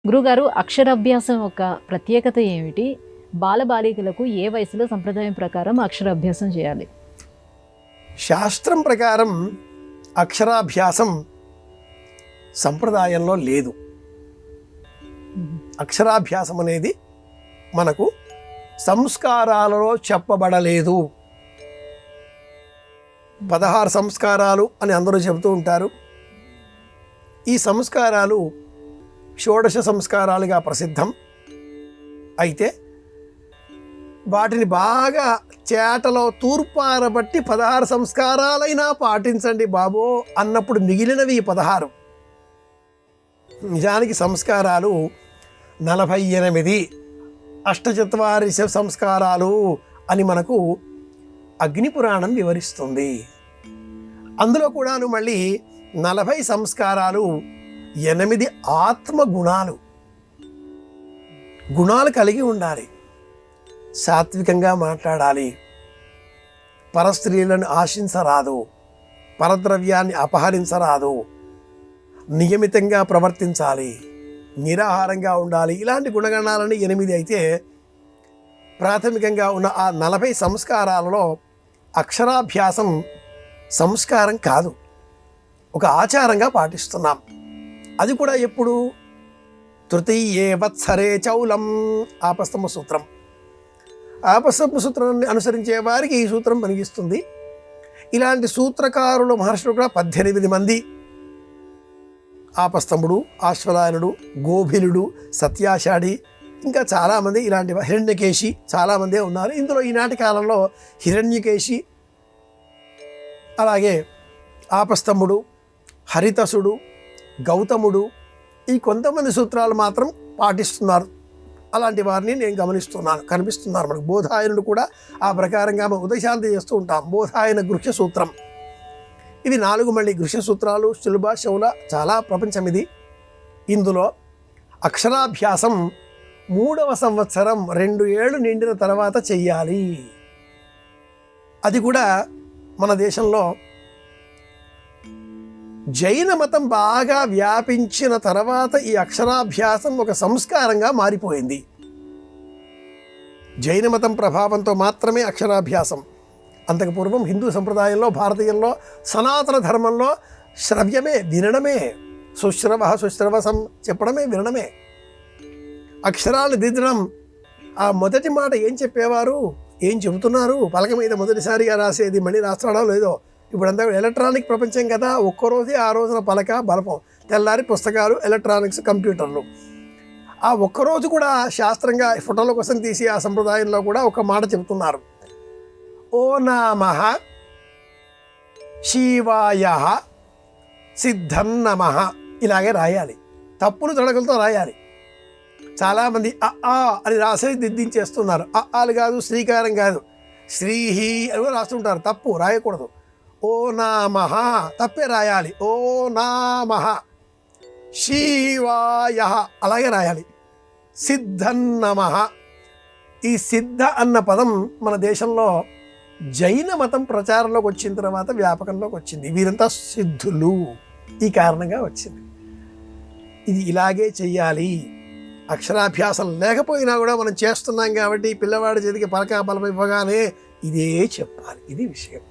గురుగారు, అక్షరాభ్యాసం యొక్క ప్రత్యేకత ఏమిటి? బాలబాలికలకు ఏ వయసులో సంప్రదాయం ప్రకారం అక్షరాభ్యాసం చేయాలి? శాస్త్రం ప్రకారం అక్షరాభ్యాసం సంప్రదాయంలో లేదు. అక్షరాభ్యాసం అనేది మనకు సంస్కారాలలో చెప్పబడలేదు. 16 సంస్కారాలు అని అందరూ చెబుతూ ఉంటారు. ఈ సంస్కారాలు షోడశ సంస్కారాలుగా ప్రసిద్ధం. అయితే వాటిని బాగా చేటలో తూర్పారబట్టి 16 సంస్కారాలైనా పాటించండి బాబో అన్నప్పుడు మిగిలినవి 16. నిజానికి సంస్కారాలు 48 అష్టచత్వారిశ సంస్కారాలు అని మనకు అగ్నిపురాణం వివరిస్తుంది. అందులో కూడాను మళ్ళీ 40 సంస్కారాలు 8 ఆత్మగుణాలు, గుణాలు కలిగి ఉండాలి. సాత్వికంగా మాట్లాడాలి, పరస్త్రీలను ఆశించరాదు, పరద్రవ్యాన్ని అపహరించరాదు, నియమితంగా ప్రవర్తించాలి, నిరాహారంగా ఉండాలి. ఇలాంటి గుణగణాలని 8 అయితే ప్రాథమికంగా ఉన్న ఆ 40 సంస్కారాలలో అక్షరాభ్యాసం సంస్కారం కాదు, ఒక ఆచారంగా పాటిస్తున్నాం. అది కూడా ఎప్పుడు? తృతీయే వత్సరే చౌలం, ఆపస్తమ సూత్రం. ఆపస్తమ సూత్రాన్ని అనుసరించే వారికి ఈ సూత్రం పనికిస్తుంది. ఇలాంటి సూత్రకారులు మహర్షులు కూడా 18 మంది, ఆపస్తముడు, ఆశ్వలాయనుడు, గోభిలుడు, సత్యాషాఢి, ఇంకా చాలామంది ఇలాంటి హిరణ్యకేశి చాలామందే ఉన్నారు. ఇందులో ఈనాటి కాలంలో హిరణ్యకేశి, అలాగే ఆపస్తముడు, హరితసుడు, గౌతముడు, ఈ కొంతమంది సూత్రాలు మాత్రం పాటిస్తున్నారు. అలాంటి వారిని నేను కనిపిస్తున్నారు మనకు. బోధాయనుడు కూడా ఆ ప్రకారంగా మనం ఉదయశాంతి చేస్తూ ఉంటాం. బోధాయన గృహ్య సూత్రం. ఇవి 4 మళ్ళీ గృహ్య సూత్రాలు, శుల్భ, శౌల, చాలా ప్రపంచం ఇది. ఇందులో అక్షరాభ్యాసం 3వ సంవత్సరం 2 ఏళ్ళు నిండిన తర్వాత చెయ్యాలి. అది కూడా మన దేశంలో జైన మతం బాగా వ్యాపించిన తర్వాత ఈ అక్షరాభ్యాసం ఒక సంస్కారంగా మారిపోయింది. జైన మతం ప్రభావంతో మాత్రమే అక్షరాభ్యాసం. అంతకు పూర్వం హిందూ సంప్రదాయంలో, భారతీయంలో, సనాతన ధర్మంలో శ్రవ్యమే, వినడమే. సుశ్రవసం చెప్పడమే, వినడమే. అక్షరాలు దిద్దడం, ఆ మొదటి మాట ఏం చెప్పేవారు, ఏం చెబుతున్నారు, పలక మీద మొదటిసారిగా రాసేది మళ్ళీ రాస్తాడో లేదో. ఇప్పుడంతా ఎలక్ట్రానిక్ ప్రపంచం కదా, ఒక్కరోజే ఆ రోజున పలక బలపం, తెల్లారి పుస్తకాలు, ఎలక్ట్రానిక్స్, కంప్యూటర్లు. ఆ ఒక్కరోజు కూడా శాస్త్రంగా ఫోటోల కోసం తీసి ఆ సంప్రదాయంలో కూడా ఒక మాట చెబుతున్నారు. ఓ నమః శివాయ సిద్ధన్నమః, ఇలాగే రాయాలి. తప్పులు తడకలతో రాయాలి. చాలామంది ఆ అని రాసేది దిద్దించేస్తున్నారు. ఆలు కాదు, శ్రీకారం కాదు, శ్రీహి అని కూడా రాస్తుంటారు. తప్పు, రాయకూడదు. ఓ నమః తప్పే రాయాలి. ఓ నమః శివాయ అలాగే రాయాలి. సిద్ధన్నమః. ఈ సిద్ధ అన్న పదం మన దేశంలో జైన మతం ప్రచారంలోకి వచ్చిన తర్వాత వ్యాపకంలోకి వచ్చింది. వీరంతా సిద్ధులు, ఈ కారణంగా వచ్చింది. ఇది ఇలాగే చెయ్యాలి. అక్షరాభ్యాసం లేకపోయినా కూడా మనం చేస్తున్నాం కాబట్టి పిల్లవాడి చేతికి పలక బలం ఇవ్వగానే ఇదే చెప్పాలి. ఇది విషయం.